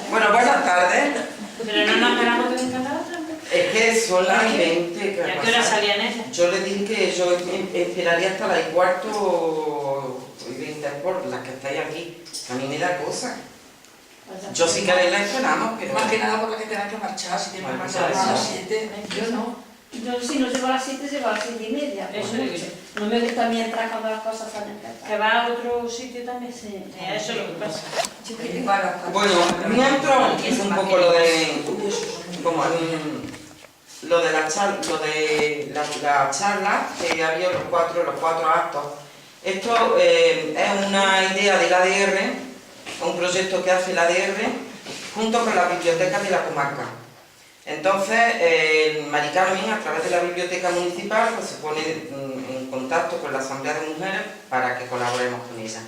Bueno, buenas tardes. Pero no nos esperamos que venga la otra. Es que son las 20. ¿A qué hora salían esas? Yo les dije que yo esperaría hasta las 15:15 por las que estáis aquí. A mí me da cosa. Yo sí que la esperamos, pero... Más que nada por la que tengan que marchar, si tienen que Bueno, marchar ya, a las ya. 7. Yo no. Yo si no llego a las 7, llego a las 6:30. Eso digo yo. No me gusta mientras cuando las cosas salen ¿Que empezar. va a otro sitio también? Sí. Eso es lo que pasa. Bueno, mientras es un poco lo de... como lo de la charla que había los cuatro actos. Esto es una idea del ADR, un proyecto que hace el ADR junto con las bibliotecas de la comarca. Entonces, Mari Carmen, a través de la biblioteca municipal, pues, se pone en contacto con la Asamblea de Mujeres para que colaboremos con ella.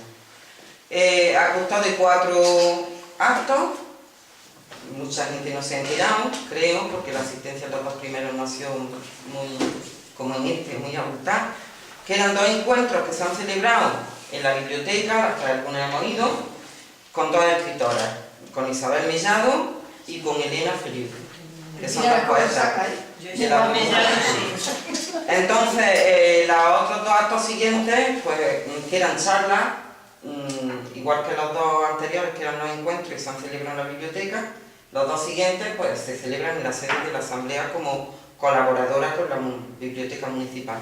Ha constado de 4 actos. Mucha gente no se ha enterado, creo, porque la asistencia de los 2 primeros no ha sido muy, como en este, muy abultada. Que eran 2 encuentros que se han celebrado en la biblioteca, las que algunas hemos ido, con 2 escritoras, con Isabel Mellado y con Elena Felipe, que son 2 poetas. de la comunidad. Entonces, los otros 2 actos siguientes, pues, que eran charlas, igual que los 2 anteriores, que eran los encuentros y se han celebrado en la biblioteca. Los 2 siguientes pues, se celebran en la sede de la Asamblea como colaboradora con la Biblioteca Municipal.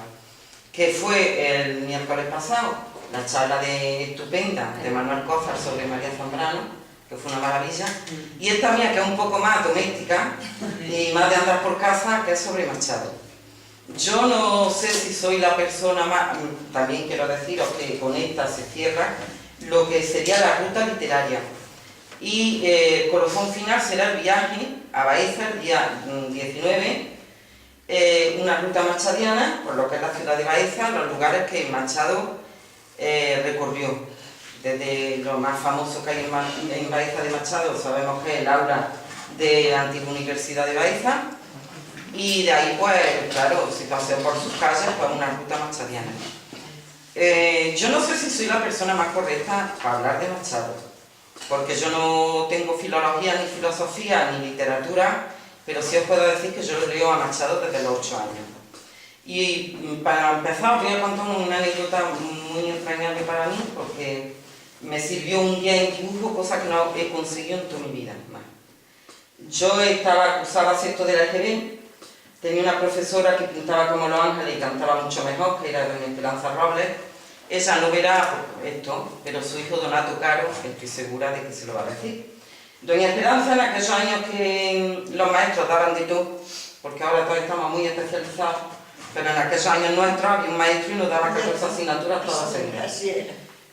Que fue el miércoles pasado, la charla estupenda de Manuel Cózar sobre María Zambrano, que fue una maravilla. Y esta mía, que es un poco más doméstica y más de andar por casa, que es sobre Machado. Yo no sé si soy la persona más, también quiero deciros que con esta se cierra lo que sería la ruta literaria. Y colofón final será el viaje a Baeza el día 19, una ruta machadiana, por lo que es la ciudad de Baeza, los lugares que Machado recorrió. Desde lo más famoso que hay en Baeza de Machado, sabemos que es el aula de la antigua Universidad de Baeza, y de ahí, pues, claro, si paseo por sus calles, pues una ruta machadiana. Yo no sé si soy la persona más correcta para hablar de Machado, porque yo no tengo filología, ni filosofía, ni literatura, pero sí os puedo decir que yo lo leo a Machado desde los 8 años. Y para empezar, os voy a contar una anécdota muy entrañable para mí, porque me sirvió un día en dibujo, cosa que no he conseguido en toda mi vida. Yo cursaba sexto de la EGB, tenía una profesora que pintaba como Los Ángeles y cantaba mucho mejor, que era doña Esperanza Robles. Ella no verá esto, pero su hijo Donato Caro, estoy segura de que se lo va a decir. Doña Esperanza, en aquellos años que los maestros daban de todo, porque ahora todos estamos muy especializados, pero en aquellos años nuestros había un maestro y nos daba 14 asignaturas todas seguidas.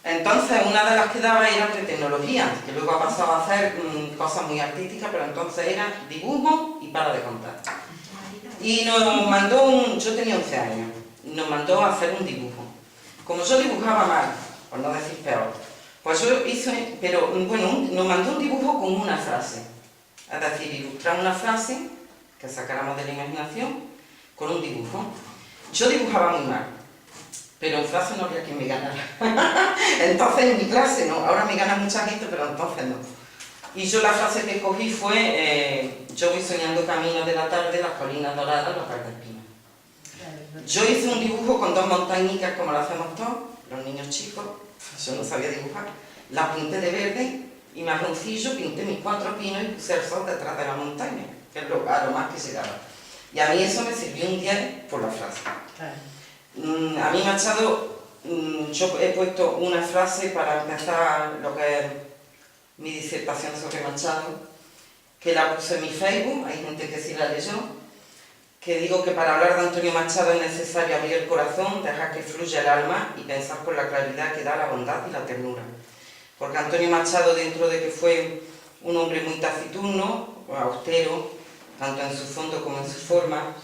Entonces, una de las que daba era de tecnología, que luego ha pasado a hacer cosas muy artísticas, pero entonces era dibujo y para de contar. Y nos mandó yo tenía 11 años, nos mandó a hacer un dibujo. Como yo dibujaba mal, por no decir peor, pues yo hice, pero bueno, nos mandó un dibujo con una frase. Es decir, ilustrar una frase que sacáramos de la imaginación con un dibujo. Yo dibujaba muy mal, pero en frase no había quien me ganara. Entonces en mi clase no, ahora me gana mucha gente, pero entonces no. Y yo la frase que escogí fue, yo voy soñando camino de la tarde, las colinas doradas, los verdes pinos. Yo hice un dibujo con 2 montañitas como lo hacemos todos, los niños chicos, yo no sabía dibujar, las pinté de verde y marroncillo, pinté mis 4 pinos y puse el sol detrás de la montaña, que es a lo más que llegaba. Y a mí eso me sirvió un 10 por la frase. A mí Machado, yo he puesto una frase para empezar lo que es mi disertación sobre Machado, que la puse en mi Facebook, hay gente que sí la leyó, que digo que para hablar de Antonio Machado es necesario abrir el corazón, dejar que fluya el alma y pensar con la claridad que da la bondad y la ternura. Porque Antonio Machado, dentro de que fue un hombre muy taciturno, austero, tanto en su fondo como en su forma,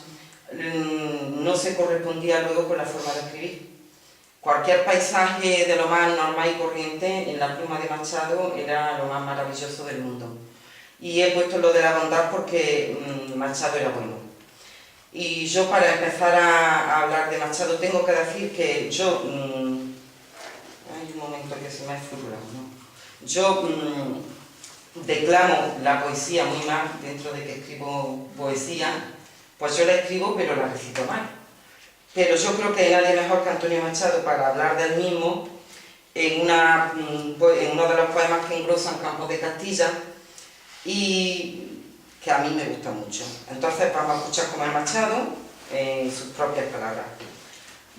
no se correspondía luego con la forma de escribir. Cualquier paisaje de lo más normal y corriente en la pluma de Machado era lo más maravilloso del mundo. Y he puesto lo de la bondad porque Machado era bueno. Y yo, para empezar a hablar de Machado, tengo que decir que yo... hay un momento que se me ha figurado, ¿no? Yo declamo la poesía muy mal, dentro de que escribo poesía, pues yo la escribo pero la recito mal. Pero yo creo que nadie mejor que Antonio Machado para hablar del mismo en uno de los poemas que englosan Campos de Castilla y que a mí me gusta mucho. Entonces vamos a escuchar cómo es Machado en sus propias palabras.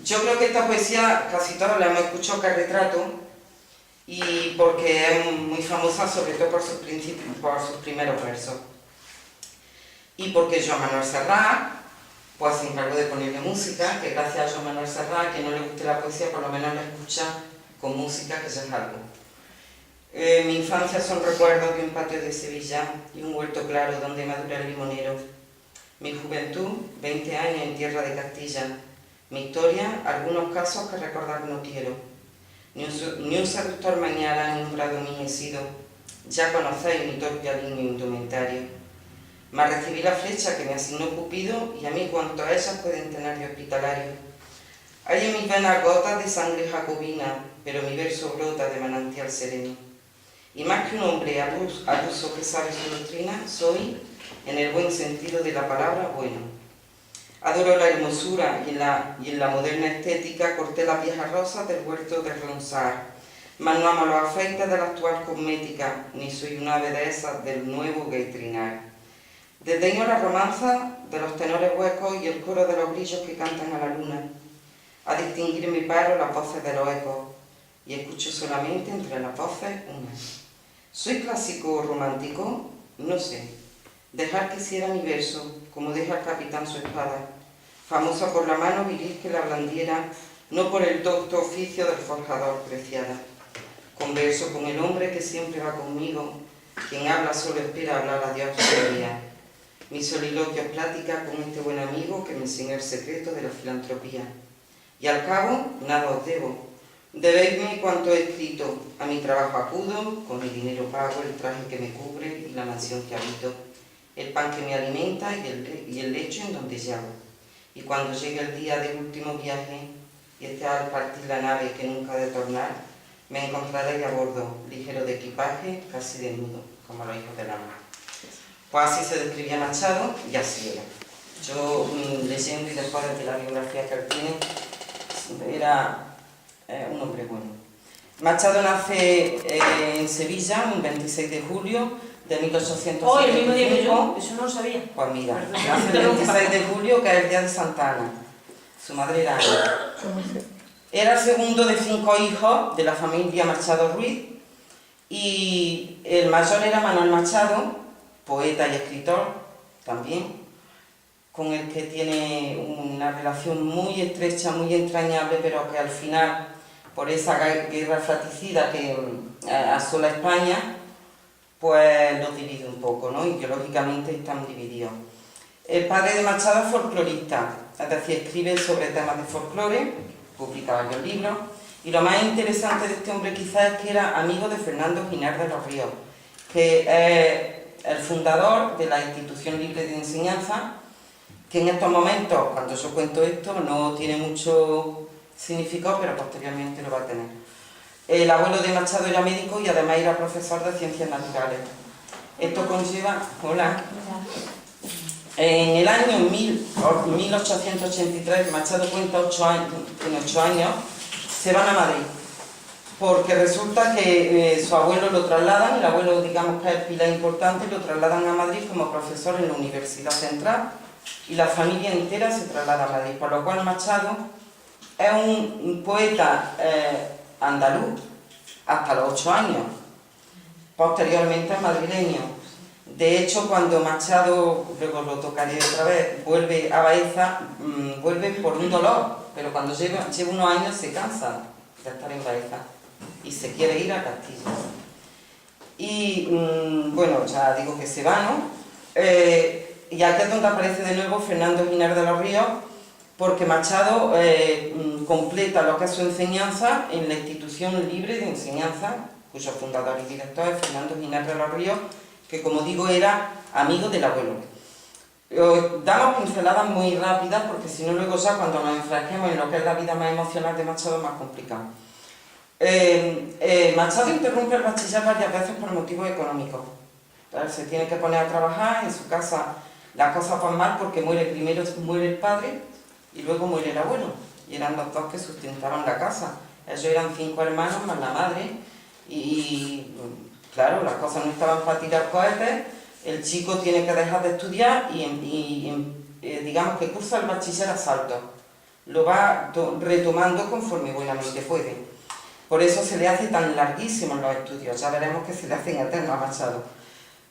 Yo creo que esta poesía casi todos la hemos escuchado, que es retrato, y porque es muy famosa sobre todo por sus primeros versos. Y porque Joan Manuel Serrat pues se encargó de ponerle música, que gracias a Joan Manuel Serrat, que no le guste la poesía, por lo menos la escucha con música, que ya es algo. Mi infancia son recuerdos de un patio de Sevilla y un huerto claro donde madura el limonero. Mi juventud, 20 años en tierra de Castilla. Mi historia, algunos casos que recordar no quiero. Ni un seductor mañana ni un brado envejecido. Ya conocéis mi torpe alineo indumentario. Mas recibí la flecha que me asignó Cupido y a mí cuanto a ellas pueden tener de hospitalario. Hay en mis venas gotas de sangre jacobina, pero mi verso brota de manantial sereno. Y más que un hombre al uso que sabe su doctrina, soy, en el buen sentido de la palabra, bueno. Adoro la hermosura y en la moderna estética corté las viejas rosas del huerto de Ronsard, mas no amo los afeites de la actual cosmética, ni soy un ave de esas del nuevo gaitrinar. Desdeño la romanza de los tenores huecos y el coro de los grillos que cantan a la luna. A distinguir en mi paro las voces de los ecos, y escucho solamente entre las voces una. ¿Soy clásico o romántico? No sé. Dejar que hiciera mi verso, como deja el capitán su espada, famosa por la mano viril que la blandiera, no por el docto oficio del forjador preciada. Converso con el hombre que siempre va conmigo, quien habla solo espera hablar a Dios todo el día. Mi soliloquio es plática con este buen amigo que me enseñó el secreto de la filantropía. Y al cabo, nada os debo. Debéisme cuanto he escrito. A mi trabajo acudo, con mi dinero pago el traje que me cubre y la mansión que habito, el pan que me alimenta y el lecho en donde llamo. Y cuando llegue el día del último viaje y esté al partir la nave que nunca ha de tornar, me encontraréis a bordo, ligero de equipaje, casi desnudo, como los hijos del amor. Pues así se describía Machado y así era. Yo leyendo y después de la biografía que él tiene, era un hombre bueno. Machado nace en Sevilla un 26 de julio de 1875. Oh, el mismo día que yo, eso no lo sabía. Pues mira, nace el 26 de julio, que es el día de Santa Ana. Su madre era Ana. Era el segundo de 5 hijos de la familia Machado Ruiz y el mayor era Manuel Machado, poeta y escritor también, con el que tiene una relación muy estrecha, muy entrañable, pero que al final, por esa guerra fratricida que asola España, pues los divide un poco, ¿no? Ideológicamente están divididos. El padre de Machado es folclorista, es decir, escribe sobre temas de folclore, publica varios libros, y lo más interesante de este hombre quizás es que era amigo de Fernando Giner de los Ríos, que es el fundador de la Institución Libre de Enseñanza, que en estos momentos, cuando yo cuento esto, no tiene mucho significado, pero posteriormente lo va a tener. El abuelo de Machado era médico y además era profesor de ciencias naturales. Esto conlleva... Hola. En el año 1883, Machado cuenta 8 años, se van a Madrid, porque resulta que su abuelo lo trasladan, el abuelo digamos que es el pilar importante, lo trasladan a Madrid como profesor en la Universidad Central y la familia entera se traslada a Madrid, por lo cual Machado es un poeta andaluz hasta los 8 años, posteriormente es madrileño. De hecho, cuando Machado, luego lo tocaré otra vez, vuelve a Baeza, vuelve por un dolor, pero cuando lleva unos años se cansa de estar en Baeza y se quiere ir a Castilla. Y bueno, ya digo que se va, ¿no? Y aquí es donde aparece de nuevo Fernando Giner de los Ríos, porque Machado completa lo que es su enseñanza en la Institución Libre de Enseñanza, cuyo fundador y director es Fernando Giner de los Ríos, que como digo era amigo del abuelo. Damos pinceladas muy rápidas porque si no luego ya cuando nos enfrasquemos en lo que es la vida más emocional de Machado es más complicado. Machado interrumpe el bachiller varias veces por motivos económicos. Él se tiene que poner a trabajar, en su casa las cosas van mal porque primero muere el padre y luego muere el abuelo. Y eran los dos que sustentaban la casa. Ellos eran 5 hermanos más la madre y claro, las cosas no estaban para tirar cohetes. El chico tiene que dejar de estudiar y digamos que cursa el bachiller a saltos. Lo va retomando conforme buenamente puede. Por eso se le hace tan larguísimos los estudios. Ya veremos que se le hacen eternos a Machado.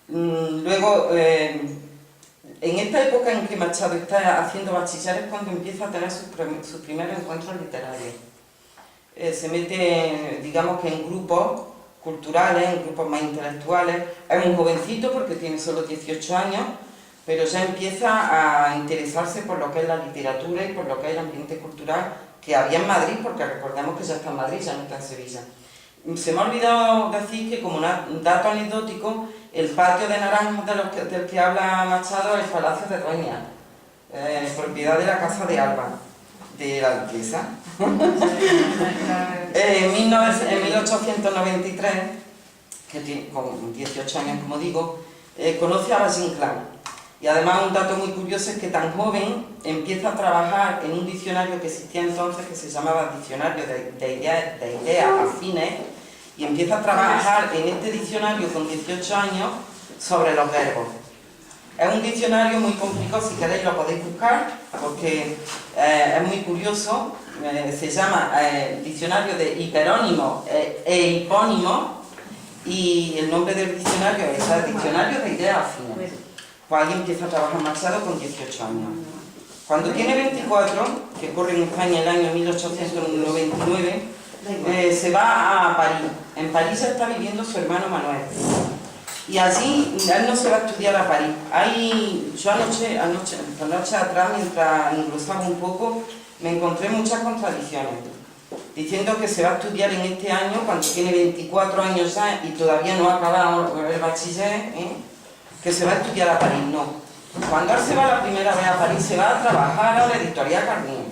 Luego, en esta época en que Machado está haciendo bachiller es cuando empieza a tener sus primeros encuentros literarios. Se mete, digamos que en grupos culturales, en grupos más intelectuales. Es un jovencito porque tiene solo 18 años, pero ya empieza a interesarse por lo que es la literatura y por lo que es el ambiente cultural que había en Madrid, porque recordemos que ya está en Madrid, ya no está en Sevilla. Se me ha olvidado decir que, como un dato anecdótico, el patio de naranjos del que habla Machado es el Palacio de Dueñas, propiedad de la Casa de Alba, de la Duquesa. En 1893, que tiene con 18 años, como digo, conoce a Valle Inclán. Y además un dato muy curioso es que tan joven empieza a trabajar en un diccionario que existía entonces que se llamaba Diccionario de Ideas Afines, y empieza a trabajar en este diccionario con 18 años sobre los verbos. Es un diccionario muy complicado, si queréis lo podéis buscar, porque es muy curioso. Se llama Diccionario de Hiperónimos e Hipónimos, y el nombre del diccionario es el Diccionario de Ideas Afines. Pues ahí empieza a trabajar Machado con 18 años. Cuando tiene 24, que corre en España el año 1899, se va a París. En París está viviendo su hermano Manuel. Y allí él no se va a estudiar a París. Yo anoche atrás, mientras englosaba un poco, me encontré muchas contradicciones. Diciendo que se va a estudiar en este año, cuando tiene 24 años ya y todavía no ha acabado el bachiller, que se va a estudiar a París. No. Cuando él se va la primera vez a París, se va a trabajar a la editorial Garnier.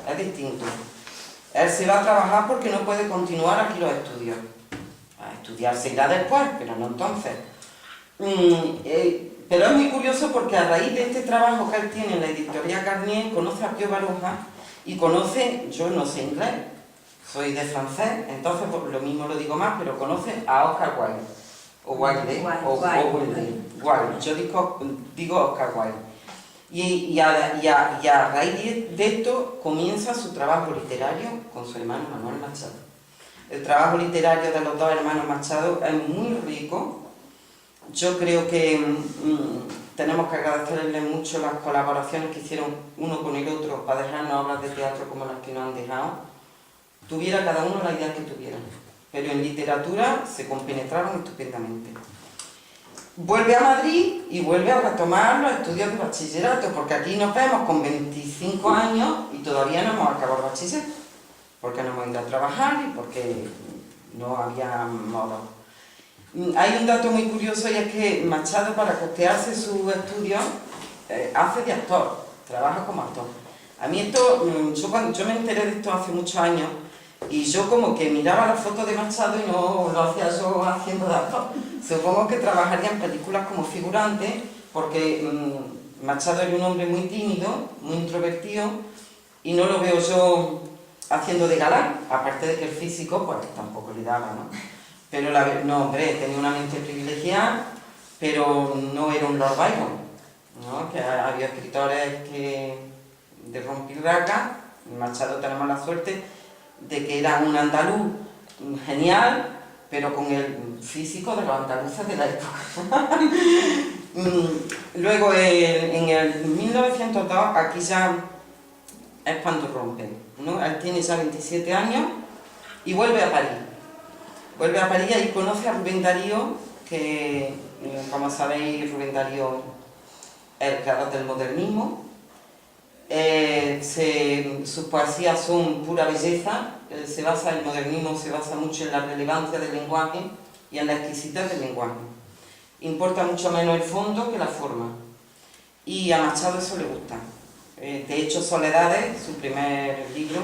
Es distinto. Él se va a trabajar porque no puede continuar aquí los estudios. A estudiar se irá después, pero no entonces. Pero es muy curioso porque a raíz de este trabajo que él tiene en la editorial Garnier, conoce a Pío Baroja y conoce, yo no sé inglés, soy de francés, entonces pues, lo mismo lo digo más, pero conoce a Oscar Wilde. O Wilde, Wilde. Yo digo Oscar Wilde. Y a raíz de esto comienza su trabajo literario con su hermano Manuel Machado. El trabajo literario de los dos hermanos Machado es muy rico. Yo creo que tenemos que agradecerles mucho las colaboraciones que hicieron uno con el otro para dejarnos obras de teatro como las que nos han dejado. Tuviera cada uno la idea que tuviera, pero en literatura se compenetraron estupendamente. Vuelve a Madrid y vuelve a retomar los estudios de bachillerato, porque aquí nos vemos con 25 años y todavía no hemos acabado el bachiller, porque no hemos ido a trabajar y porque no había modo. Hay un dato muy curioso, y es que Machado, para costearse sus estudios, hace de actor, trabaja como actor. A mí esto, yo me enteré de esto hace muchos años, y yo como que miraba las fotos de Machado y no lo hacía yo haciendo de actor. Supongo que trabajaría en películas como figurante, porque Machado era un hombre muy tímido, muy introvertido, y no lo veo yo haciendo de galán, aparte de que el físico pues tampoco le daba, ¿no? Pero no, hombre, tenía una mente privilegiada, pero no era un Lord Byron, ¿no? Que había escritores de rompirraca. Machado tenemos la suerte de que era un andaluz genial, pero con el físico de los andaluces de la época. Luego, en el 1902, aquí ya es cuando rompe, ¿no? Él tiene ya 27 años y vuelve a París. Vuelve a París y conoce a Rubén Darío, que, como sabéis, Rubén Darío es el creador del modernismo. Sus poesías son pura belleza. El modernismo se basa mucho en la relevancia del lenguaje y en la exquisitez del lenguaje. Importa mucho menos el fondo que la forma. Y a Machado eso le gusta. De hecho, Soledades, su primer libro,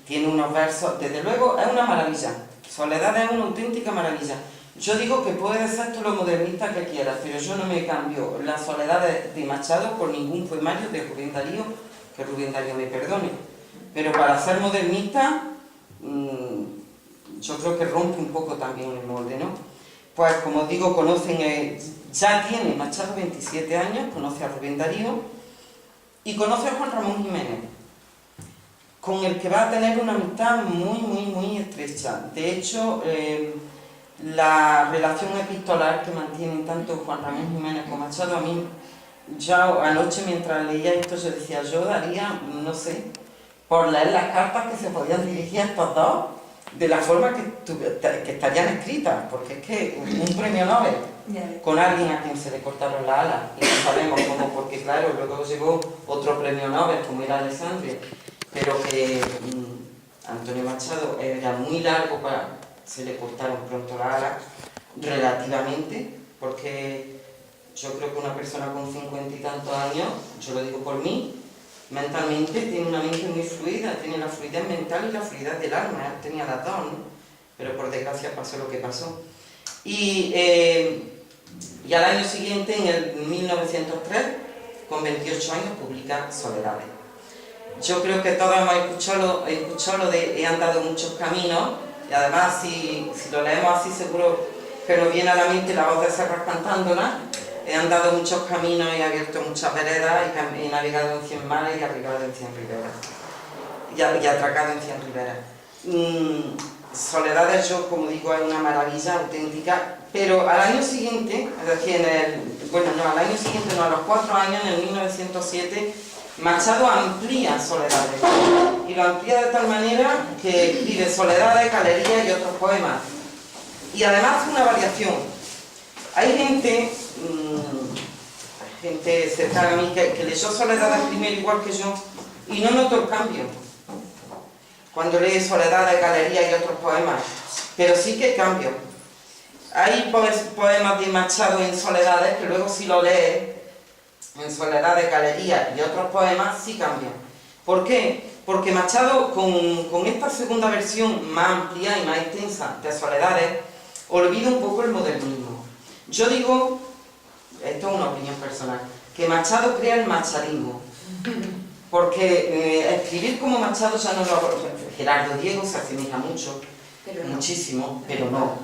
tiene unos versos, desde luego es una maravilla. Soledades es una auténtica maravilla. Yo digo que puede ser tú lo modernista que quieras, pero yo no me cambio la soledad de Machado por ningún poemario de Rubén Darío, que Rubén Darío me perdone. Pero para ser modernista, yo creo que rompe un poco también el molde, ¿no? Pues como digo, ya tiene Machado 27 años, conoce a Rubén Darío y conoce a Juan Ramón Jiménez, con el que va a tener una amistad muy estrecha. De hecho, la relación epistolar que mantienen tanto Juan Ramón Jiménez como Machado, a mí, ya anoche mientras leía esto, yo decía, yo daría, no sé, por leer las cartas que se podían dirigir a estos dos, de la forma que estarían escritas, porque es que un premio Nobel con alguien a quien se le cortaron las alas, y no sabemos cómo, porque claro, luego llegó otro premio Nobel, como era Alessandria, pero que Antonio Machado era muy largo se le cortaron pronto las alas, relativamente, porque yo creo que una persona con 50 y tantos años, yo lo digo por mí, mentalmente tiene una mente muy fluida, tiene la fluidez mental y la fluidez del alma, él tenía las dos, ¿no? Pero por desgracia pasó lo que pasó. Y al año siguiente, en el 1903, con 28 años, publica Soledades. Yo creo que todos hemos escuchado lo de he andado muchos caminos, y además si lo leemos así seguro que nos viene a la mente la voz de Serrat cantándola. He andado muchos caminos y he abierto muchas veredas, y he navegado en 100 mares y arribado en 100 riberas. Y atracado en 100 riberas. Soledades, yo como digo, es una maravilla auténtica, pero al año siguiente, es decir, a los 4 años, en el 1907, Machado amplía Soledades, y lo amplía de tal manera que escribe Soledades, Galerías y otros poemas. Y además hace una variación. Hay gente cercana a mí que leyó Soledades primero igual que yo y no notó el cambio cuando lee Soledades, Galerías y otros poemas, pero sí que cambio. Hay poemas de Machado en Soledades que luego si lo lees en Soledades, Galerías y otros poemas sí cambian. ¿Por qué? Porque Machado con esta segunda versión más amplia y más extensa de Soledades olvida un poco el modernismo. Yo digo, esto es una opinión personal, que Machado crea el machadismo, porque escribir como Machado ya no lo... Gerardo Diego se asemeja mucho, muchísimo, pero no.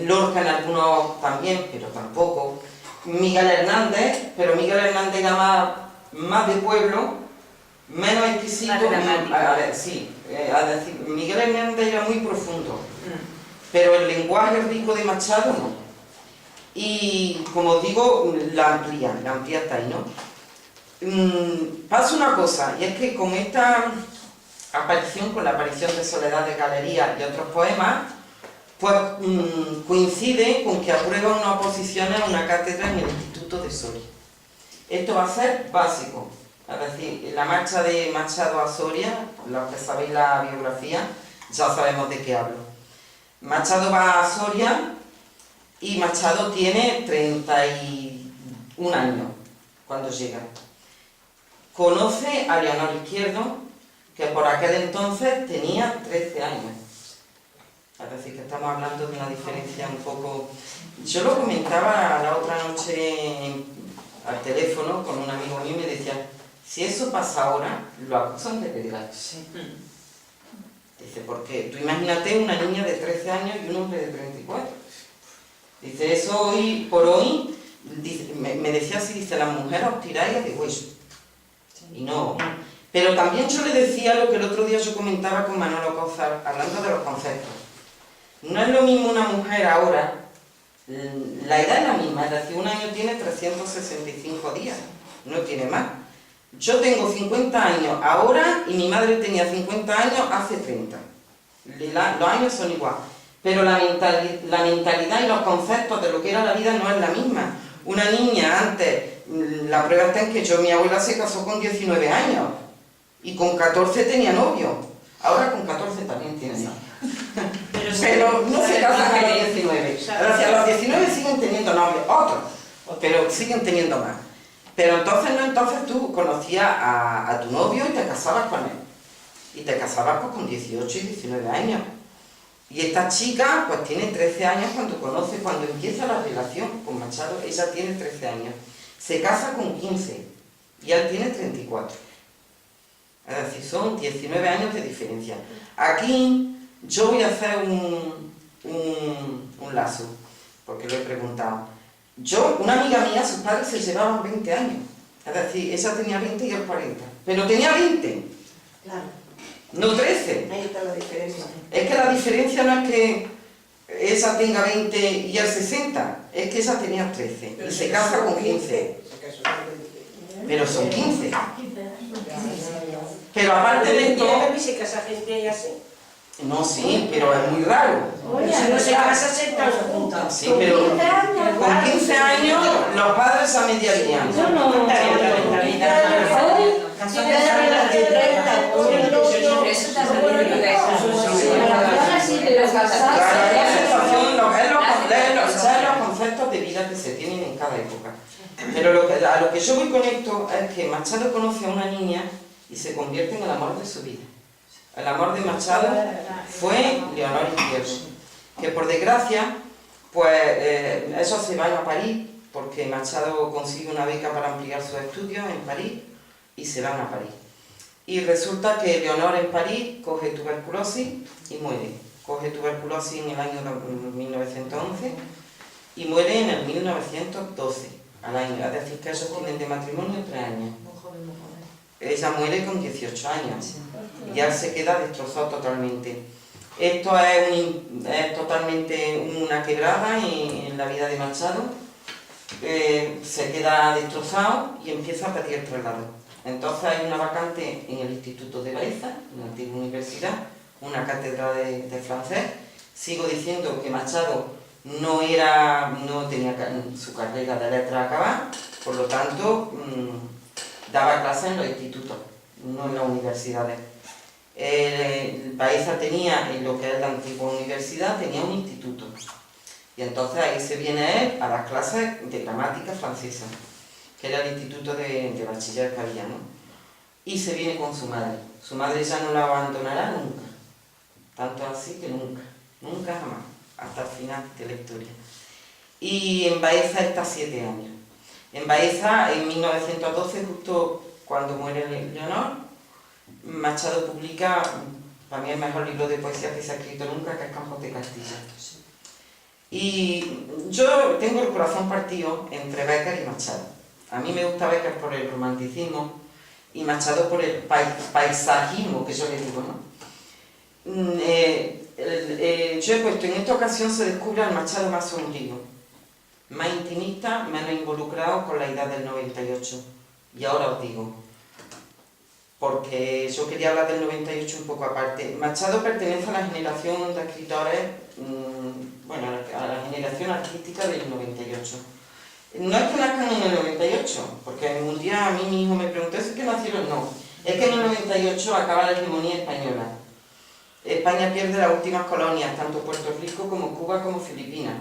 Lorca en algunos también, pero tampoco. Miguel Hernández, pero Miguel Hernández era más de pueblo, menos exquisito. Miguel Hernández era muy profundo, pero el lenguaje rico de Machado no. Y como digo, la amplía hasta ahí, ¿no? Pasa una cosa, y es que con esta aparición, con la aparición de Soledades, Galerías y otros poemas, pues coincide con que aprueba una oposición a una cátedra en el Instituto de Soria. Esto va a ser básico, es decir, la marcha de Machado a Soria, los que sabéis la biografía, ya sabemos de qué hablo. Machado va a Soria y Machado tiene 31 años cuando llega. Conoce a Leonor Izquierdo, que por aquel entonces tenía 13 años. Es decir, que estamos hablando de una diferencia un poco... Yo lo comentaba la otra noche al teléfono con un amigo mío y me decía, si eso pasa ahora, lo acusan de pederastia. Sí. Dice, porque tú imagínate una niña de 13 años y un hombre de 34. Dice, eso hoy por hoy, dice, me decía así, dice, las mujeres os tiráis de hueso. Y no. Pero también yo le decía lo que el otro día yo comentaba con Manolo Cózar, hablando de los conceptos. No es lo mismo una mujer ahora, la edad es la misma, es decir, un año tiene 365 días, no tiene más. Yo tengo 50 años ahora y mi madre tenía 50 años hace 30. Los años son igual, pero la mentalidad y los conceptos de lo que era la vida no es la misma. Una niña antes, la prueba está en que mi abuela se casó con 19 años y con 14 tenía novio. Ahora con 14 también tiene novio. Pero no se casan a los 19. A los 19 siguen teniendo novios, otros, pero siguen teniendo más. Pero entonces tú conocías a tu novio y te casabas con él. Y te casabas pues, con 18 y 19 años. Y esta chica pues tiene 13 años cuando empieza la relación con Machado. Ella tiene 13 años. Se casa con 15 y él tiene 34. Es decir, son 19 años de diferencia. Aquí yo voy a hacer un lazo, porque lo he preguntado. Una amiga mía, sus padres se llevaban 20 años. Es decir, ella tenía 20 y él 40. Pero tenía 20. Claro, No 13. ahí está la diferencia. Es que la diferencia no es que ella tenga 20 y él 60, es que ella tenía 13 y se casa con 15. Pero son 15. Pero aparte de esto... ¿Y se casa gente así? No, sí, pero es muy raro. Pero si no se casa, se están juntas. Sí, pero con 15 años los padres se mediarían. Yo no. Eso también es los conceptos de vida que se tienen en cada época. Pero a lo que yo voy con esto es que Machado conoce a una niña y se convierte en el amor de su vida. El amor de Machado fue Leonor Izquierdo, que por desgracia, pues ellos se van a París, porque Machado consigue una beca para ampliar sus estudios en París, y se van a París. Y resulta que Leonor en París coge tuberculosis y muere. Coge tuberculosis en el año 1911 y muere en el 1912, al año. Es decir, que ellos tienen de matrimonio 3 años. Ella muere con 18 años y ya se queda destrozado totalmente. Esto es totalmente una quebrada en la vida de Machado. Se queda destrozado y empieza a pedir traslado. Entonces hay una vacante en el Instituto de Baeza, en la antigua universidad, una cátedra de francés. Sigo diciendo que Machado no tenía su carrera de letras acabada, por lo tanto daba clases en los institutos, no en las universidades. Baeza tenía, en lo que es la antigua universidad, tenía un instituto. Y entonces ahí se viene él a las clases de gramática francesa, que era el instituto de bachiller que había, ¿no? Y se viene con su madre. Su madre ya no la abandonará nunca. Tanto así que nunca, nunca jamás, hasta el final de la historia. Y en Baeza está 7 años. En Baeza, en 1912, justo cuando muere Leonor, Machado publica, para mí el mejor libro de poesía que se ha escrito nunca, que es Campos de Castilla. Y yo tengo el corazón partido entre Bécquer y Machado. A mí me gusta Bécquer por el romanticismo y Machado por el paisajismo, que yo le digo, ¿no? Yo he puesto, en esta ocasión se descubre al Machado más sombrío, más intimista, menos involucrado con la idea del 98. Y ahora os digo, porque yo quería hablar del 98 un poco aparte. Machado pertenece a la generación de escritores, a la generación artística del 98. No es que nazcan en el 98, porque un día a mí mi hijo me preguntó, ¿es que nacieron? No, es que en el 98 acaba la hegemonía española. España pierde las últimas colonias, tanto Puerto Rico como Cuba como Filipinas.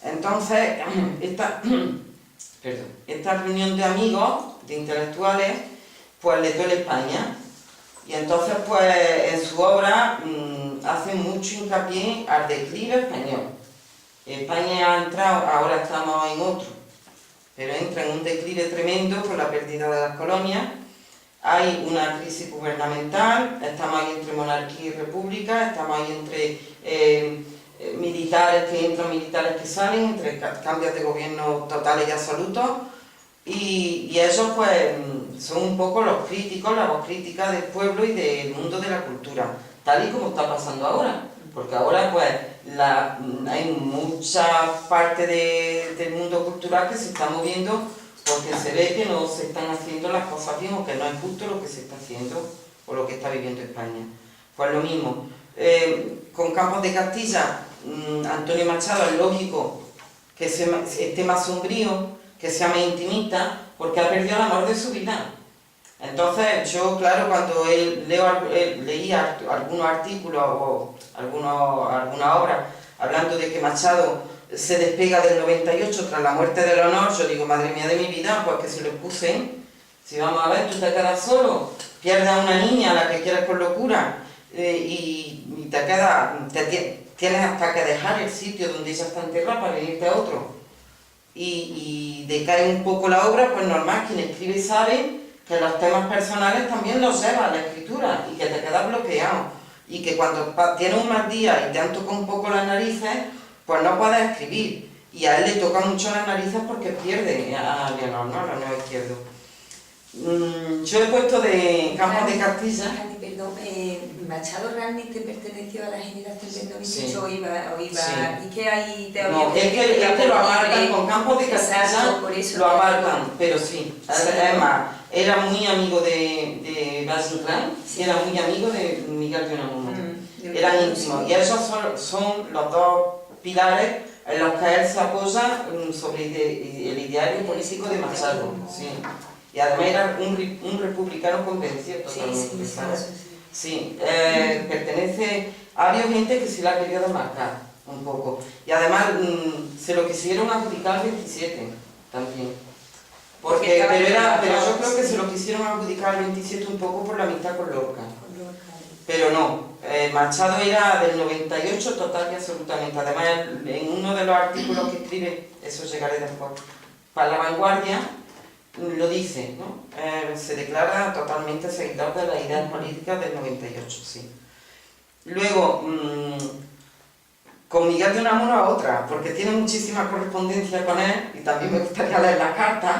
Entonces, esta reunión de amigos, de intelectuales, pues le duele España. Y entonces, pues, en su obra hace mucho hincapié al declive español. España ha entrado, ahora estamos en otro, pero entra en un declive tremendo por la pérdida de las colonias. Hay una crisis gubernamental, estamos ahí entre monarquía y república, estamos ahí entre militares que entran, militares que salen, entre cambios de gobierno totales y absolutos, y ellos pues son un poco los críticos, la voz crítica del pueblo y del mundo de la cultura, tal y como está pasando ahora, porque ahora pues hay mucha parte del mundo cultural que se está moviendo porque se ve que no se están haciendo las cosas bien o que no es justo lo que se está haciendo o lo que está viviendo España. Pues lo mismo, con Campos de Castilla, Antonio Machado es lógico que esté más sombrío, que sea más intimista, porque ha perdido el amor de su vida. Entonces yo, claro, cuando leía algunos artículos o alguna obra hablando de que Machado se despega del 98 tras la muerte de Leonor, yo digo, madre mía de mi vida, pues que se lo puse. Si vamos a ver, tú te quedas solo, pierdes a una niña a la que quieres con locura y te quedas, tienes hasta que dejar el sitio donde ella está enterrada para venirte a otro. Y decae un poco la obra, pues normal, quien escribe sabe que los temas personales también los lleva a la escritura y que te quedas bloqueado. Y que cuando tienes un mal día y te han tocado un poco las narices, pues no puedes escribir. Y a él le toca mucho las narices porque pierde a Leonor, ¿no? A Leonor Izquierdo. Yo he puesto de Campos de Castilla. Jani, perdón, ¿Machado realmente perteneció a la generación del 98 Sí. o iba? Sí. ¿Y qué hay teoría? No, es que lo abarcan con Campos de Castilla, Exacto, por eso lo abarcan, pero sí. Es más, era muy amigo de Valle Inclán y era muy amigo de Miguel de Unamuno. Eran íntimos, y esos son los dos pilares en los que él se apoya sobre el ideario político de Machado. Sí. Y además era un republicano convencido totalmente, ¿sabes? Sí, pertenece... Ha habido gente que sí la ha querido desmarcar un poco. Y además se lo quisieron adjudicar al 27 también. Pero yo creo que se lo quisieron adjudicar al 27 un poco por la amistad con Lorca. Pero no, Machado era del 98 total y absolutamente. Además, en uno de los artículos que escribe, eso llegaré después, para La Vanguardia, lo dice, ¿no? Se declara totalmente seguidor de las ideas políticas del 98, sí. Luego, con Miguel de Unamuno a otra, porque tiene muchísima correspondencia con él, y también me gustaría leer las cartas,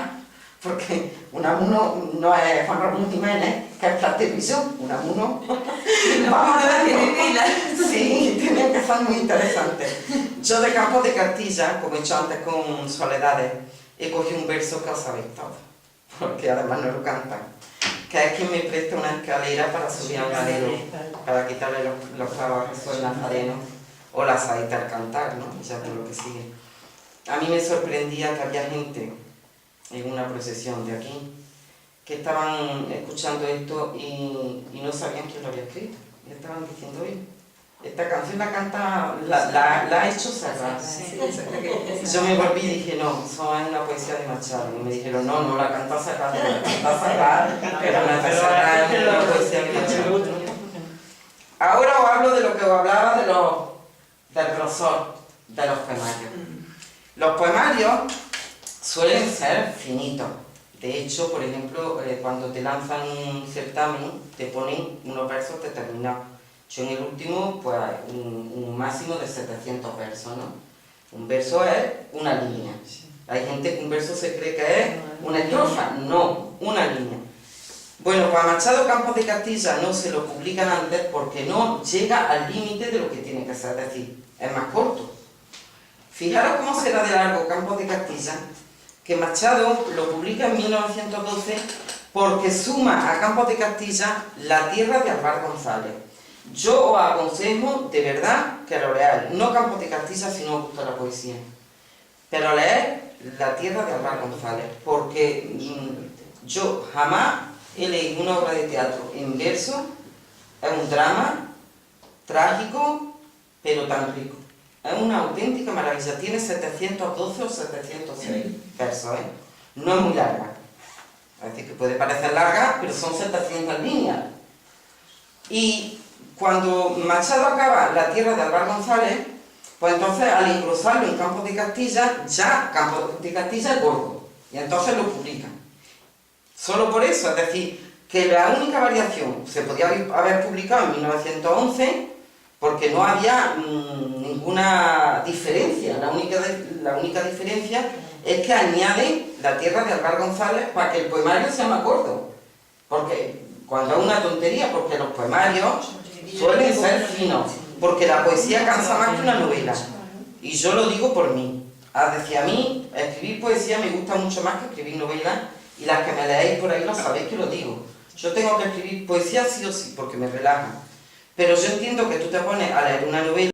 porque Unamuno no es Juan Ramón Jiménez, que es platero y yo, Unamuno. Vamos a ver, sí, tiene que ser muy interesante. Yo de Campos de Castilla, como he hecho antes con Soledades, he cogido un verso que os sabéis todos, porque además no lo cantan, que es quien me presta una escalera para subir al alero, para quitarle los clavos que son nazarenos, o la saeta al cantar, ¿no? Ya por lo que sigue. A mí me sorprendía que había gente en una procesión de aquí que estaban escuchando esto y no sabían quién lo había escrito. Y estaban diciendo, oye, esta canción la canta, la ha hecho Serrat. Yo me volví y dije, no, eso es una poesía de Machado. Y me dijeron, no, la canta Serrat, la canta Serrat, pero no es Serrat, es una poesía de Machado. Ahora os hablo de lo que os hablaba del grosor de los poemarios. Los poemarios suelen ser finitos. De hecho, por ejemplo, cuando te lanzan un certamen, te ponen unos versos determinados. Yo en el último, pues un máximo de 700 versos, ¿no? Un verso es una línea. Hay gente que un verso se cree que es una estrofa. No, una línea. Bueno, pues a Machado Campos de Castilla no se lo publican antes porque no llega al límite de lo que tiene que ser, es decir, es más corto. Fijaros cómo será de largo Campos de Castilla, que Machado lo publica en 1912 porque suma a Campos de Castilla La tierra de Álvar González. Yo os aconsejo de verdad que lo leáis, no Campos de Castilla si no os gusta la poesía, pero leer La tierra de Álvar González, porque yo jamás he leído una obra de teatro en verso, es un drama trágico, pero tan rico. Es una auténtica maravilla, tiene 712 o 706 versos, ¿eh? No es muy larga, es decir, que puede parecer larga, pero son 700 líneas. Y cuando Machado acaba La tierra de Álvar González, pues entonces al engrosarlo en Campos de Castilla, ya Campos de Castilla es gordo, y entonces lo publican. Solo por eso, es decir, que la única variación se podía haber publicado en 1911 porque no había ninguna diferencia. La única diferencia es que añade La tierra de Álvar González para que el poemario sea más corto. Porque cuando es una tontería, porque los poemarios suelen ser finos, porque la poesía cansa más que una novela. Y yo lo digo por mí. Es decir, a mí escribir poesía me gusta mucho más que escribir novelas, y las que me leéis por ahí lo sabéis que lo digo. Yo tengo que escribir poesía sí o sí, porque me relaja. Pero yo entiendo que tú te pones a leer una novela